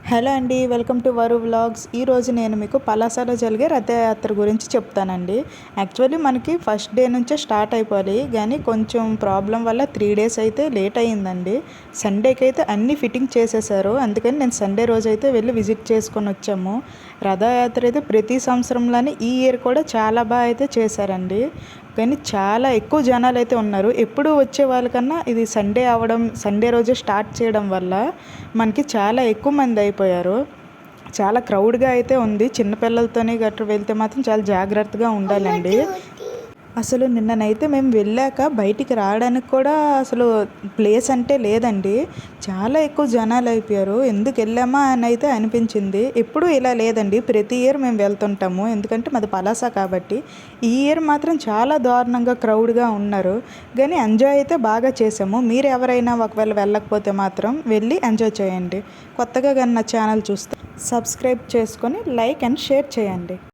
Hello అండి, welcome to వరు vlogs. ఈరోజు నేను మీకు పలాసలో జరిగే రథయాత్ర గురించి చెప్తానండి. యాక్చువల్లీ మనకి ఫస్ట్ డే నుంచే స్టార్ట్ అయిపోవాలి, కానీ కొంచెం ప్రాబ్లం వల్ల 3 డేస్ అయితే లేట్ అయ్యిందండి. సండేకి అయితే అన్నీ ఫిట్టింగ్ చేసేసారు, అందుకని నేను సండే రోజు అయితే వెళ్ళి విజిట్ చేసుకొని వచ్చాము. రథయాత్ర అయితే ప్రతి సంవత్సరంలోనే ఈ ఇయర్ కూడా చాలా బాగా అయితే చేశారండి. కానీ చాలా ఎక్కువ జనాలు అయితే ఉన్నారు. ఎప్పుడు వచ్చే వాళ్ళకన్నా ఇది సండే రోజే స్టార్ట్ చేయడం వల్ల మనకి చాలా ఎక్కువ మంది అయిపోయారు. చాలా క్రౌడ్గా అయితే ఉంది. చిన్నపిల్లలతోనే గట్రా వెళ్తే మాత్రం చాలా జాగ్రత్తగా ఉండాలండి. అసలు నిన్ననైతే మేము వెళ్ళాక బయటికి రావడానికి కూడా అసలు ప్లేస్ అంటే లేదండి. చాలా ఎక్కువ జనాలు అయిపోయారు. ఎందుకు వెళ్ళామా అని అయితే అనిపించింది. ఎప్పుడూ ఇలా లేదండి, ప్రతి ఇయర్ మేము వెళ్తుంటాము, ఎందుకంటే మాది పలాస కాబట్టి. ఈ ఇయర్ మాత్రం చాలా దారుణంగా క్రౌడ్గా ఉన్నారు, కానీ ఎంజాయ్ అయితే బాగా చేసాము. మీరు ఎవరైనా ఒకవేళ వెళ్ళకపోతే మాత్రం వెళ్ళి ఎంజాయ్ చేయండి. కొత్తగా కానీ నా ఛానల్ చూస్తే సబ్స్క్రైబ్ చేసుకొని లైక్ అండ్ షేర్ చేయండి.